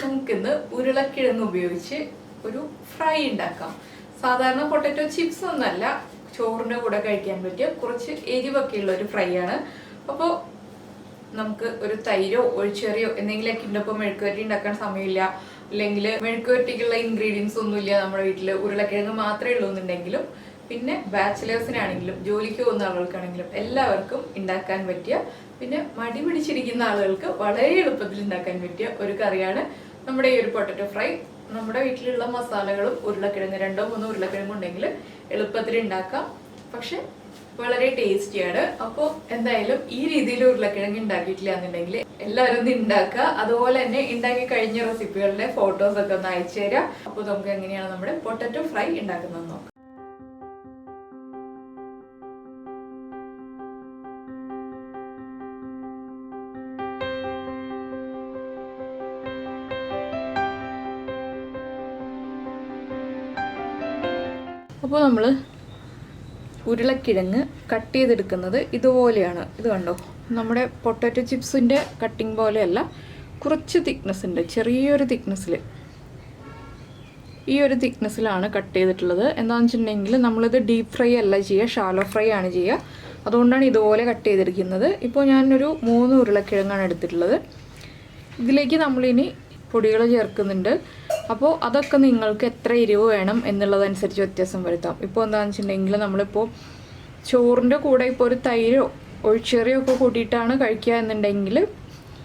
നമുക്കിന്ന് ഉരുളക്കിഴങ്ങ് ഉപയോഗിച്ച് ഒരു ഫ്രൈ ഉണ്ടാക്കാം. സാധാരണ പൊട്ടറ്റോ ചിപ്സ് ഒന്നല്ല, ചോറിൻ്റെ കൂടെ കഴിക്കാൻ പറ്റിയ കുറച്ച് എരിവൊക്കെ ഉള്ള ഒരു ഫ്രൈ ആണ്. അപ്പോൾ നമുക്ക് ഒരു തൈരോ ഒഴിച്ചെറിയോ എന്തെങ്കിലുമൊക്കെ ഉണ്ടപ്പോൾ മെഴുക്കുവരട്ടി ഉണ്ടാക്കാൻ സമയമില്ല, അല്ലെങ്കിൽ മെഴുക്കുവരട്ടിക്കുള്ള ഇൻഗ്രീഡിയൻസ് ഒന്നുമില്ല നമ്മുടെ വീട്ടിൽ, ഉരുളക്കിഴങ്ങ് മാത്രമേ ഉള്ളൂ എന്നുണ്ടെങ്കിലും, പിന്നെ ബാച്ചിലേഴ്സിനാണെങ്കിലും ജോലിക്ക് പോകുന്ന ആളുകൾക്കാണെങ്കിലും എല്ലാവർക്കും ഉണ്ടാക്കാൻ പറ്റിയ, പിന്നെ മടി പിടിച്ചിരിക്കുന്ന ആളുകൾക്ക് വളരെ എളുപ്പത്തിൽ ഉണ്ടാക്കാൻ പറ്റിയ ഒരു കറിയാണ് നമ്മുടെ ഈ ഒരു പൊട്ടറ്റോ ഫ്രൈ. നമ്മുടെ വീട്ടിലുള്ള മസാലകളും ഉരുളക്കിഴങ്ങ്, 2-3 ഉരുളക്കിഴങ്ങ് ഉണ്ടെങ്കിൽ എളുപ്പത്തിൽ ഉണ്ടാക്കാം, പക്ഷെ വളരെ ടേസ്റ്റിയാണ്. അപ്പോൾ എന്തായാലും ഈ രീതിയിൽ ഉരുളക്കിഴങ്ങ് ഉണ്ടാക്കിയിട്ടില്ല എന്നുണ്ടെങ്കിൽ എല്ലാവരും ഒന്ന് ഉണ്ടാക്കുക. അതുപോലെ തന്നെ ഉണ്ടാക്കി കഴിഞ്ഞ റെസിപ്പികളുടെ ഫോട്ടോസ് ഒക്കെ ഒന്ന് അയച്ചു തരാം. അപ്പോൾ നമുക്ക് എങ്ങനെയാണ് നമ്മുടെ പൊട്ടറ്റോ ഫ്രൈ ഉണ്ടാക്കുന്നത് നോക്കാം. അപ്പോൾ നമ്മൾ ഉരുളക്കിഴങ്ങ് കട്ട് ചെയ്തെടുക്കുന്നത് ഇതുപോലെയാണ്. ഇത് കണ്ടോ, നമ്മുടെ പൊട്ടാറ്റോ ചിപ്സിൻ്റെ കട്ടിങ് പോലെയല്ല, കുറച്ച് തിക്നെസ് ഉണ്ട്, ചെറിയൊരു തിക്നെസ്സിൽ, ഈ ഒരു തിക്നെസ്സിലാണ് കട്ട് ചെയ്തിട്ടുള്ളത്. എന്താണെന്ന് വെച്ചിട്ടുണ്ടെങ്കിൽ നമ്മളിത് ഡീപ്പ് ഫ്രൈ അല്ല ചെയ്യുക, ഷാലോ ഫ്രൈ ആണ് ചെയ്യുക. അതുകൊണ്ടാണ് ഇതുപോലെ കട്ട് ചെയ്തിരിക്കുന്നത്. ഇപ്പോൾ ഞാനൊരു 3 ഉരുളക്കിഴങ്ങാണ് എടുത്തിട്ടുള്ളത്. ഇതിലേക്ക് നമ്മളിനി പൊടികൾ ചേർക്കുന്നുണ്ട്. അപ്പോൾ അതൊക്കെ നിങ്ങൾക്ക് എത്ര എരിവ് വേണം എന്നുള്ളതനുസരിച്ച് വ്യത്യാസം വരുത്താം. ഇപ്പോൾ എന്താണെന്ന് വെച്ചിട്ടുണ്ടെങ്കിൽ നമ്മളിപ്പോൾ ചോറിൻ്റെ കൂടെ ഇപ്പോൾ ഒരു തൈരോ ഒഴിച്ചെറിയോ ഒക്കെ കൂട്ടിയിട്ടാണ് കഴിക്കുക എന്നുണ്ടെങ്കിൽ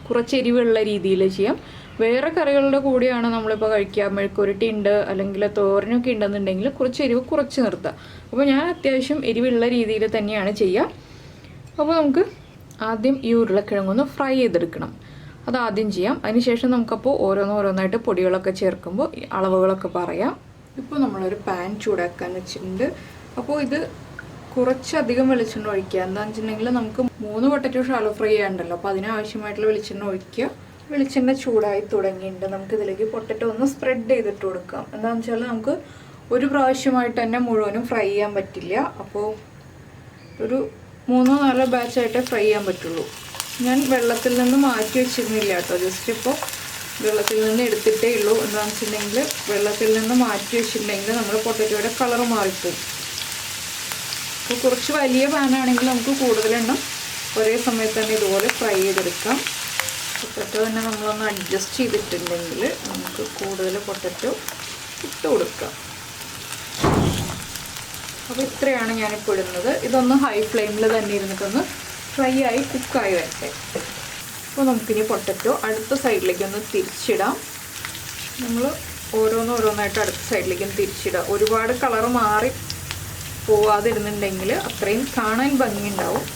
കുറച്ച് എരിവുള്ള രീതിയിൽ ചെയ്യാം. വേറെ കറികളുടെ കൂടെയാണ് നമ്മളിപ്പോൾ കഴിക്കുക, മെഴുക്കുരുട്ടി ഉണ്ട് അല്ലെങ്കിൽ തോരനൊക്കെ ഉണ്ടെന്നുണ്ടെങ്കിൽ കുറച്ച് എരിവ് കുറച്ച് നിർത്താം. അപ്പോൾ ഞാൻ അത്യാവശ്യം എരിവുള്ള രീതിയിൽ തന്നെയാണ് ചെയ്യുക. അപ്പോൾ നമുക്ക് ആദ്യം ഈ ഉരുളക്കിഴങ്ങൊന്ന് ഫ്രൈ ചെയ്തെടുക്കണം. അതാദ്യം ചെയ്യാം. അതിനുശേഷം നമുക്കപ്പോൾ ഓരോന്നായിട്ട് പൊടികളൊക്കെ ചേർക്കുമ്പോൾ അളവുകളൊക്കെ പറയാം. ഇപ്പോൾ നമ്മളൊരു പാൻ ചൂടാക്കാൻ വെച്ചിട്ടുണ്ട്. അപ്പോൾ ഇത് കുറച്ചധികം വെളിച്ചെണ്ണ ഒഴിക്കുക. എന്താണെന്ന് വെച്ചിട്ടുണ്ടെങ്കിൽ നമുക്ക് 3 പൊട്ടറ്റോ ഷാലോ ഫ്രൈ ചെയ്യാനുണ്ടല്ലോ, അപ്പോൾ അതിനാവശ്യമായിട്ടുള്ള വെളിച്ചെണ്ണ ഒഴിക്കുക. വെളിച്ചെണ്ണ ചൂടായി തുടങ്ങിയിട്ടുണ്ട്. നമുക്കിതിലേക്ക് പൊട്ടറ്റോ ഒന്ന് സ്പ്രെഡ് ചെയ്തിട്ട് കൊടുക്കാം. എന്താണെന്ന് വെച്ചാൽ നമുക്ക് ഒരു പ്രാവശ്യമായിട്ട് തന്നെ മുഴുവനും ഫ്രൈ ചെയ്യാൻ പറ്റില്ല. അപ്പോൾ ഒരു 3-4 ബാച്ചായിട്ടേ ഫ്രൈ ചെയ്യാൻ പറ്റുള്ളൂ. ഞാൻ വെള്ളത്തിൽ നിന്ന് മാറ്റി വെച്ചിരുന്നില്ല കേട്ടോ, ജസ്റ്റ് ഇപ്പോൾ വെള്ളത്തിൽ നിന്ന് എടുത്തിട്ടേ ഉള്ളൂ. എന്താണെന്ന് വെച്ചിട്ടുണ്ടെങ്കിൽ വെള്ളത്തിൽ നിന്ന് മാറ്റി വെച്ചിട്ടുണ്ടെങ്കിൽ നമ്മുടെ പൊട്ടറ്റോയുടെ കളർ മാറിപ്പോവും. അപ്പോൾ കുറച്ച് വലിയ പാനാണെങ്കിൽ നമുക്ക് കൂടുതലെണ്ണം ഒരേ സമയത്ത് തന്നെ ഇതുപോലെ ഫ്രൈ ചെയ്തെടുക്കാം. പൊട്ടറ്റോ തന്നെ നമ്മളൊന്ന് അഡ്ജസ്റ്റ് ചെയ്തിട്ടുണ്ടെങ്കിൽ നമുക്ക് കൂടുതൽ പൊട്ടറ്റോ ഇട്ട് കൊടുക്കാം. അപ്പോൾ ഇത്രയാണ് ഞാനിപ്പോൾ ഇടുന്നത്. ഇതൊന്ന് ഹൈ ഫ്ലെയിമിൽ തന്നെ ഇരുന്നിട്ടൊന്ന് ഫ്രൈ ആയി കുക്കായി വരട്ടെ. അപ്പോൾ നമുക്കിനി പൊട്ടറ്റോ അടുത്ത സൈഡിലേക്ക് ഒന്ന് തിരിച്ചിടാം. നമ്മൾ ഓരോന്നായിട്ട് അടുത്ത സൈഡിലേക്ക് തിരിച്ചിടാം. ഒരുപാട് കളർ മാറി പോവാതിരുന്നുണ്ടെങ്കിൽ അത്രയും കാണാൻ ഭംഗിയുണ്ടാവും.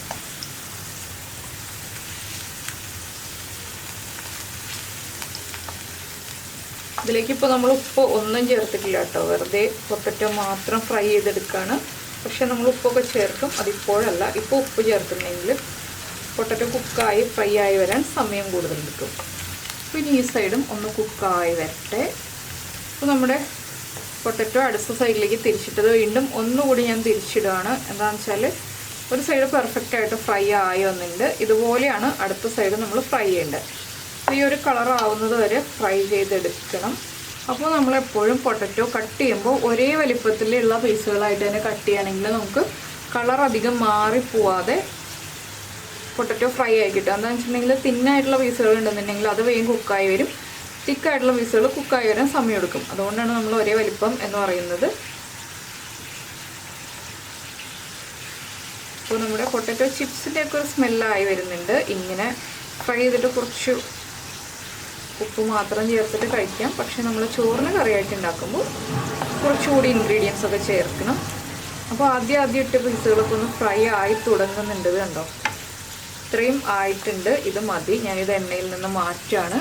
ഇതിലേക്ക് ഇപ്പോൾ നമ്മൾ ഉപ്പ് ഒന്നും ചേർത്തിട്ടില്ല കേട്ടോ, വെറുതെ പൊട്ടറ്റോ മാത്രം ഫ്രൈ ചെയ്തെടുക്കുകയാണ്. പക്ഷെ നമ്മൾ ഉപ്പൊക്കെ ചേർക്കും, അതിപ്പോഴല്ല. ഇപ്പോൾ ഉപ്പ് ചേർത്തിട്ടുണ്ടെങ്കിൽ പൊട്ടറ്റോ കുക്കായി ഫ്രൈ ആയി വരാൻ സമയം കൂടുതലെടുക്കും. പിന്നെ ഈ സൈഡും ഒന്ന് കുക്കായി വരട്ടെ. അപ്പോൾ നമ്മുടെ പൊട്ടറ്റോ അടുത്ത സൈഡിലേക്ക് തിരിച്ചിട്ടത് വീണ്ടും ഒന്നുകൂടി ഞാൻ തിരിച്ചിടുകയാണ്. എന്താണെന്ന് വെച്ചാൽ ഒരു സൈഡ് പെർഫെക്റ്റ് ആയിട്ട് ഫ്രൈ ആയി വന്നിട്ടുണ്ട്. ഇതുപോലെയാണ് അടുത്ത സൈഡ് നമ്മൾ ഫ്രൈ ചെയ്യേണ്ടത്. ഈ ഒരു കളർ ആവുന്നത് വരെ ഫ്രൈ ചെയ്തെടുക്കണം. അപ്പോൾ നമ്മളെപ്പോഴും പൊട്ടറ്റോ കട്ട് ചെയ്യുമ്പോൾ ഒരേ വലിപ്പത്തിലുള്ള പീസുകളായിട്ട് തന്നെ കട്ട് ചെയ്യുകയാണെങ്കിൽ നമുക്ക് കളർ അധികം മാറിപ്പോവാതെ പൊട്ടറ്റോ ഫ്രൈ ആയി കിട്ടും. എന്താണെന്ന് വെച്ചിട്ടുണ്ടെങ്കിൽ തിന്നായിട്ടുള്ള പീസുകൾ ഉണ്ടെന്നുണ്ടെങ്കിൽ അത് വേഗം കുക്കായി വരും, തിക്കായിട്ടുള്ള പീസുകൾ കുക്കായി വരാൻ സമയമെടുക്കും. അതുകൊണ്ടാണ് നമ്മൾ ഒരേ വലിപ്പം എന്ന് പറയുന്നത്. അപ്പോൾ നമ്മുടെ പൊട്ടറ്റോ ചിപ്സിൻ്റെ ഒക്കെ ഒരു സ്മെല്ലായി വരുന്നുണ്ട്. ഇങ്ങനെ ഫ്രൈ ചെയ്തിട്ട് കുറച്ച് ഉപ്പ് മാത്രം ചേർത്തിട്ട് കഴിക്കാം. പക്ഷെ നമ്മൾ ചോറിന് കറിയായിട്ട് ഉണ്ടാക്കുമ്പോൾ കുറച്ചുകൂടി ഇൻഗ്രീഡിയൻസ് ഒക്കെ ചേർക്കണം. അപ്പോൾ ആദ്യം ഇട്ട പീസുകളൊക്കെ ഒന്ന് ഫ്രൈ ആയി തുടങ്ങുന്നുണ്ട്. കണ്ടോ, ഇത്രയും ആയിട്ടുണ്ട്. ഇത് മതി. ഞാനിത് എണ്ണയിൽ നിന്ന് മാറ്റാണ്.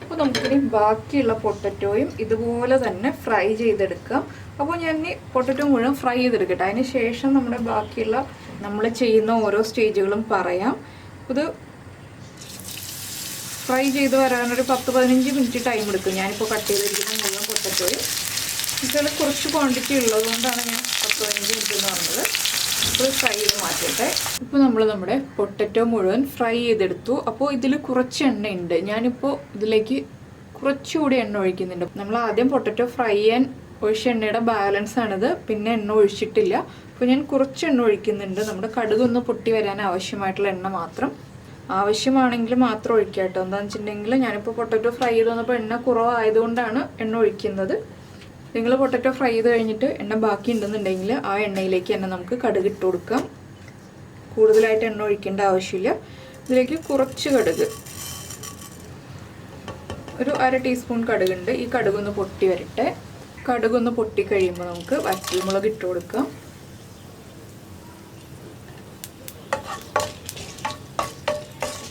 അപ്പോൾ നമുക്കിനി ബാക്കിയുള്ള പൊട്ടറ്റോയും ഇതുപോലെ തന്നെ ഫ്രൈ ചെയ്തെടുക്കാം. അപ്പോൾ ഞാൻ പൊട്ടറ്റോ മുഴുവൻ ഫ്രൈ ചെയ്തെടുക്കട്ടെ. അതിന് ശേഷം നമ്മുടെ ബാക്കിയുള്ള നമ്മൾ ചെയ്യുന്ന ഓരോ സ്റ്റേജുകളും പറയാം. ഇത് ഫ്രൈ ചെയ്ത് വരാനൊരു 10-15 മിനിറ്റ് ടൈം എടുക്കും. ഞാനിപ്പോൾ കട്ട് ചെയ്തിരിക്കുന്ന മുഴുവൻ പൊട്ടറ്റോയും ഇതിൽ കുറച്ച് ക്വാണ്ടിറ്റി ഉള്ളതുകൊണ്ടാണ് ഞാൻ 10-15 മിനിറ്റ് എന്ന് പറഞ്ഞത്. അപ്പോൾ ഫ്രൈ ചെയ്ത് മാറ്റട്ടെ. ഇപ്പോൾ നമ്മൾ നമ്മുടെ പൊട്ടറ്റോ മുഴുവൻ ഫ്രൈ ചെയ്തെടുത്തു. അപ്പോൾ ഇതിൽ കുറച്ച് എണ്ണയുണ്ട്. ഞാനിപ്പോൾ ഇതിലേക്ക് കുറച്ചുകൂടി എണ്ണ ഒഴിക്കുന്നുണ്ട്. നമ്മൾ ആദ്യം പൊട്ടറ്റോ ഫ്രൈ ചെയ്യാൻ ഒഴിച്ച എണ്ണയുടെ ബാലൻസ് ആണിത്. പിന്നെ എണ്ണ ഒഴിച്ചിട്ടില്ല. അപ്പോൾ ഞാൻ കുറച്ച് എണ്ണ ഒഴിക്കുന്നുണ്ട്. നമ്മുടെ കടുകൊന്ന് പൊട്ടി വരാൻ ആവശ്യമായിട്ടുള്ള എണ്ണ മാത്രം. ആവശ്യമാണെങ്കിൽ മാത്രം ഒഴിക്കുക കേട്ടോ. എന്താണെന്ന് വെച്ചിട്ടുണ്ടെങ്കിൽ ഞാനിപ്പോൾ പൊട്ടറ്റോ ഫ്രൈ ചെയ്ത് വന്നപ്പോൾ എണ്ണ കുറവായതുകൊണ്ടാണ് എണ്ണ ഒഴിക്കുന്നത്. നിങ്ങൾ പൊട്ടറ്റോ ഫ്രൈ ചെയ്ത് കഴിഞ്ഞിട്ട് എണ്ണ ബാക്കി ഉണ്ടെന്നുണ്ടെങ്കിൽ ആ എണ്ണയിലേക്ക് തന്നെ നമുക്ക് കടുക് ഇട്ട് കൊടുക്കാം. കൂടുതലായിട്ട് എണ്ണ ഒഴിക്കേണ്ട ആവശ്യമില്ല. ഇതിലേക്ക് കുറച്ച് കടുക്, ഒരു 1/2 ടീസ്പൂൺ കടുകുണ്ട്. ഈ കടുകൊന്ന് പൊട്ടി വരട്ടെ. കടുകൊന്ന് പൊട്ടി കഴിയുമ്പോൾ നമുക്ക് വറ്റൽമുളക് ഇട്ട് കൊടുക്കാം.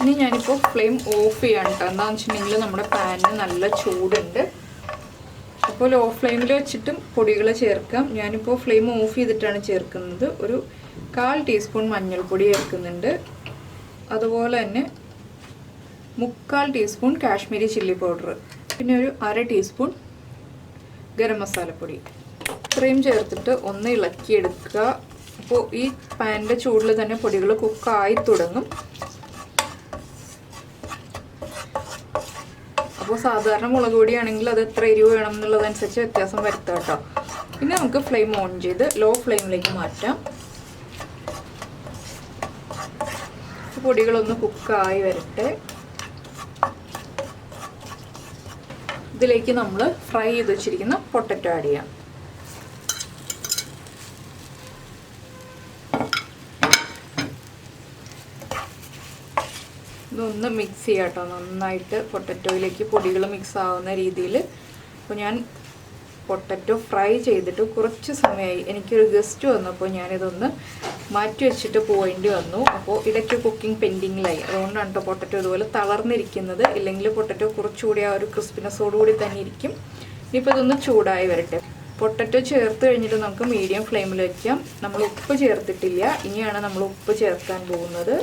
ഇനി ഞാനിപ്പോൾ ഫ്ലെയിം ഓഫ് ചെയ്യാണ് കേട്ടോ. എന്താണെന്ന് വെച്ചിട്ടുണ്ടെങ്കിൽ നമ്മുടെ പാനിന് നല്ല ചൂടുണ്ട്. അപ്പോൾ ലോ ഫ്ലെയിമിൽ വെച്ചിട്ടും പൊടികൾ ചേർക്കാം. ഞാനിപ്പോൾ ഫ്ലെയിം ഓഫ് ചെയ്തിട്ടാണ് ചേർക്കുന്നത്. ഒരു 1/4 ടീസ്പൂൺ മഞ്ഞൾപ്പൊടി ചേർക്കുന്നുണ്ട്. അതുപോലെ തന്നെ 3/4 ടീസ്പൂൺ കാശ്മീരി ചില്ലി പൗഡർ, പിന്നെ ഒരു 1/2 ടീസ്പൂൺ ഗരം മസാലപ്പൊടി. ഇത്രയും ചേർത്തിട്ട് ഒന്ന് ഇളക്കിയെടുക്കുക. അപ്പോൾ ഈ പാനിൻ്റെ ചൂടിൽ തന്നെ പൊടികൾ കുക്കായി തുടങ്ങും. അപ്പോൾ സാധാരണ മുളക് പൊടിയാണെങ്കിൽ അത് എത്ര എരിവ് വേണം എന്നുള്ളതനുസരിച്ച് വ്യത്യാസം വരുത്താം കേട്ടോ. പിന്നെ നമുക്ക് ഫ്ലെയിം ഓൺ ചെയ്ത് ലോ ഫ്ലെയിമിലേക്ക് മാറ്റാം. പൊടികളൊന്ന് കുക്കായി വരട്ടെ. ഇതിലേക്ക് നമ്മൾ ഫ്രൈ ചെയ്ത് വെച്ചിരിക്കുന്ന പൊട്ടറ്റോ ആഡ് ചെയ്യാം. ഇതൊന്ന് മിക്സ് ചെയ്യാം കേട്ടോ. നന്നായിട്ട് പൊട്ടറ്റോയിലേക്ക് പൊടികൾ മിക്സ് ആവുന്ന രീതിയിൽ. അപ്പോൾ ഞാൻ പൊട്ടറ്റോ ഫ്രൈ ചെയ്തിട്ട് കുറച്ച് സമയമായി. എനിക്കൊരു ഗസ്റ്റ് വന്നപ്പോൾ ഞാനിതൊന്ന് മാറ്റി വെച്ചിട്ട് പോകേണ്ടി വന്നു. അപ്പോൾ ഇടയ്ക്ക് കുക്കിംഗ് പെൻഡിങ്ങിലായി. അതുകൊണ്ടാണ് കേട്ടോ പൊട്ടറ്റോ ഇതുപോലെ തളർന്നിരിക്കുന്നത്. ഇല്ലെങ്കിൽ പൊട്ടറ്റോ കുറച്ചുകൂടി ആ ഒരു ക്രിസ്പിനെസ്സോടുകൂടി തന്നെ ഇരിക്കും. ഇനിയിപ്പോൾ ഇതൊന്ന് ചൂടായി വരട്ടെ. പൊട്ടറ്റോ ചേർത്ത് കഴിഞ്ഞിട്ട് നമുക്ക് മീഡിയം ഫ്ലെയിമിൽ വയ്ക്കാം. നമ്മൾ ഉപ്പ് ചേർത്തിട്ടില്ല. ഇനിയാണ് നമ്മൾ ഉപ്പ് ചേർക്കാൻ പോകുന്നത്.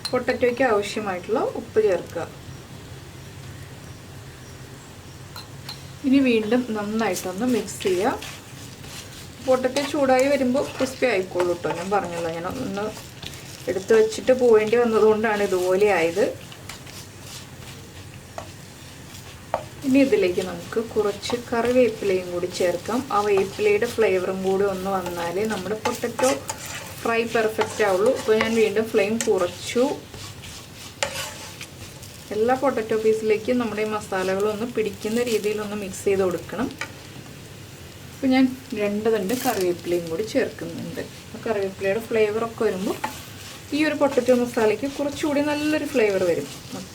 പൊട്ടറ്റോയ്ക്ക് ആവശ്യമായിട്ടുള്ള ഉപ്പ് ചേർക്കുക. ഇനി വീണ്ടും നന്നായിട്ടൊന്ന് മിക്സ് ചെയ്യുക. പൊട്ടറ്റോ ചൂടായി വരുമ്പോൾ ക്രിസ്പി ആയിക്കോളൂ കേട്ടോ. ഞാൻ പറഞ്ഞല്ലോ, ഞാൻ ഒന്ന് എടുത്ത് വെച്ചിട്ട് പോവേണ്ടി വന്നതുകൊണ്ടാണ് ഇതുപോലെ ആയത്. ഇനി ഇതിലേക്ക് നമുക്ക് കുറച്ച് കറിവേപ്പിലയും കൂടി ചേർക്കാം. ആ വേപ്പിലയുടെ ഫ്ലേവറും കൂടി ഒന്ന് വന്നാൽ നമ്മുടെ പൊട്ടറ്റോ ഫ്രൈ പെർഫെക്റ്റ് ആവുള്ളൂ. അപ്പോൾ ഞാൻ വീണ്ടും ഫ്ലെയിം കുറച്ചു. എല്ലാ പൊട്ടറ്റോ പീസിലേക്കും നമ്മുടെ ഈ മസാലകളൊന്ന് പിടിക്കുന്ന രീതിയിലൊന്ന് മിക്സ് ചെയ്ത് കൊടുക്കണം. അപ്പോൾ ഞാൻ 2 തണ്ട് കറിവേപ്പിലയും കൂടി ചേർക്കുന്നുണ്ട്. ആ കറിവേപ്പിലയുടെ ഫ്ലേവറൊക്കെ വരുമ്പോൾ ഈ ഒരു പൊട്ടറ്റോ മസാലയ്ക്ക് കുറച്ചുകൂടി നല്ലൊരു ഫ്ലേവർ വരും.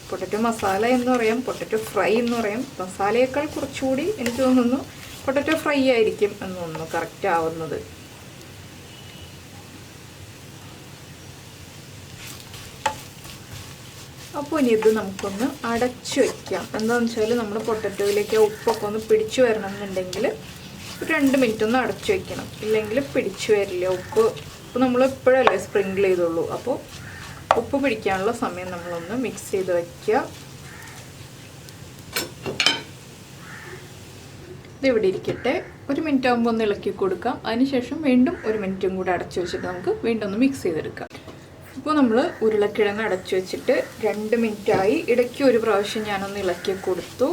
പൊട്ടറ്റോ മസാല എന്ന് പറയാം, പൊട്ടറ്റോ ഫ്രൈ എന്ന് പറയാം. മസാലയേക്കാൾ കുറച്ചുകൂടി എനിക്ക് തോന്നുന്നു പൊട്ടറ്റോ ഫ്രൈ ആയിരിക്കും എന്ന് തോന്നുന്നു കറക്റ്റ് ആവുന്നത്. അപ്പോൾ ഇനി ഇത് നമുക്കൊന്ന് അടച്ചു വയ്ക്കാം. എന്താണെന്ന് വെച്ചാൽ നമ്മുടെ പൊട്ടറ്റോയിലേക്ക് ഉപ്പൊക്കെ ഒന്ന് പിടിച്ചു വരണം എന്നുണ്ടെങ്കിൽ 2 മിനിറ്റ് ഒന്ന് അടച്ചു വയ്ക്കണം. ഇല്ലെങ്കിൽ പിടിച്ചു വരില്ല ഉപ്പ്. ഇപ്പോൾ നമ്മൾ ഇപ്പോഴല്ലേ സ്പ്രിങ്കിൾ ചെയ്തുള്ളൂ. അപ്പോൾ ഉപ്പ് പിടിക്കാനുള്ള സമയം നമ്മളൊന്ന് മിക്സ് ചെയ്ത് വയ്ക്കുക. ഇതിവിടെ ഇരിക്കട്ടെ. 1 മിനിറ്റ് ആകുമ്പോൾ ഒന്ന് ഇളക്കി കൊടുക്കാം. അതിനുശേഷം വീണ്ടും 1 മിനിറ്റും കൂടെ അടച്ചു വെച്ചിട്ട് നമുക്ക് വീണ്ടും ഒന്ന് മിക്സ് ചെയ്തെടുക്കാം. ഇപ്പോൾ നമ്മൾ ഉരുളക്കിഴങ്ങ് അടച്ചു വെച്ചിട്ട് 2 മിനിറ്റായി. ഇടയ്ക്ക് ഒരു പ്രാവശ്യം ഞാനൊന്ന് ഇളക്കി കൊടുത്തു.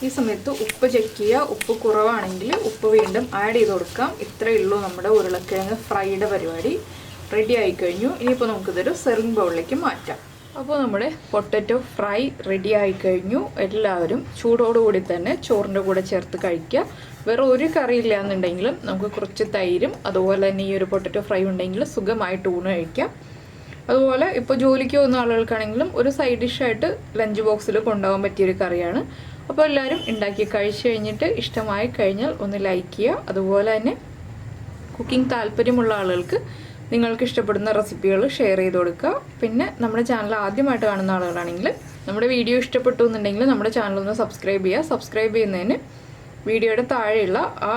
ഈ സമയത്ത് ഉപ്പ് ചെക്ക് ചെയ്യുക. ഉപ്പ് കുറവാണെങ്കിൽ ഉപ്പ് വീണ്ടും ആഡ് ചെയ്ത് കൊടുക്കാം. ഇത്രയേ ഉള്ളൂ നമ്മുടെ ഉരുളക്കിഴങ്ങ് ഫ്രൈയുടെ പരിപാടി. റെഡി ആയി കഴിഞ്ഞു. ഇനിയിപ്പോൾ നമുക്കിതൊരു സെർവിങ് ബൗളിലേക്ക് മാറ്റാം. അപ്പോൾ നമ്മുടെ പൊട്ടറ്റോ ഫ്രൈ റെഡി ആയി കഴിഞ്ഞു. എല്ലാവരും ചൂടോടുകൂടി തന്നെ ചോറിൻ്റെ കൂടെ ചേർത്ത് കഴിക്കുക. വേറെ ഒരു കറി ഇല്ല എന്നുണ്ടെങ്കിലും നമുക്ക് കുറച്ച് തൈരും അതുപോലെ തന്നെ ഈ ഒരു പൊട്ടറ്റോ ഫ്രൈ ഉണ്ടെങ്കിൽ സുഖമായിട്ട് ഊണ് കഴിക്കാം. അതുപോലെ ഇപ്പോൾ ജോലിക്ക് പോകുന്ന ആളുകൾക്കാണെങ്കിലും ഒരു സൈഡ് ഡിഷായിട്ട് ലഞ്ച് ബോക്സിൽ കൊണ്ടുപോകാൻ പറ്റിയൊരു കറിയാണ്. അപ്പോൾ എല്ലാവരും ഉണ്ടാക്കി കഴിച്ച് കഴിഞ്ഞിട്ട് ഇഷ്ടമായി കഴിഞ്ഞാൽ ഒന്ന് ലൈക്ക് ചെയ്യുക. അതുപോലെ തന്നെ കുക്കിംഗ് താല്പര്യമുള്ള ആളുകൾക്ക് നിങ്ങൾക്ക് ഇഷ്ടപ്പെടുന്ന റെസിപ്പികൾ ഷെയർ ചെയ്ത് കൊടുക്കുക. പിന്നെ നമ്മുടെ ചാനൽ ആദ്യമായിട്ട് കാണുന്ന ആളുകളാണെങ്കിൽ നമ്മുടെ വീഡിയോ ഇഷ്ടപ്പെട്ടു എന്നുണ്ടെങ്കിൽ നമ്മുടെ ചാനലൊന്ന് സബ്സ്ക്രൈബ് ചെയ്യുക. സബ്സ്ക്രൈബ് ചെയ്യുന്നതിന് വീഡിയോയുടെ താഴെയുള്ള ആ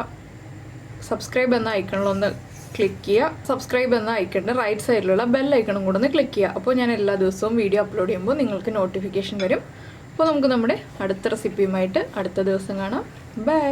സബ്സ്ക്രൈബ് എന്ന ഐക്കണിലൊന്ന് ക്ലിക്ക് ചെയ്യുക. സബ്സ്ക്രൈബ് എന്ന ഐക്കണിൻ്റെ റൈറ്റ് സൈഡിലുള്ള ബെൽ ഐക്കണും കൂടെ ഒന്ന് ക്ലിക്ക് ചെയ്യുക. അപ്പോൾ ഞാൻ എല്ലാ ദിവസവും വീഡിയോ അപ്ലോഡ് ചെയ്യുമ്പോൾ നിങ്ങൾക്ക് നോട്ടിഫിക്കേഷൻ വരും. അപ്പോൾ നമുക്ക് നമ്മുടെ അടുത്ത റെസിപ്പിയുമായിട്ട് അടുത്ത ദിവസം കാണാം. ബൈ.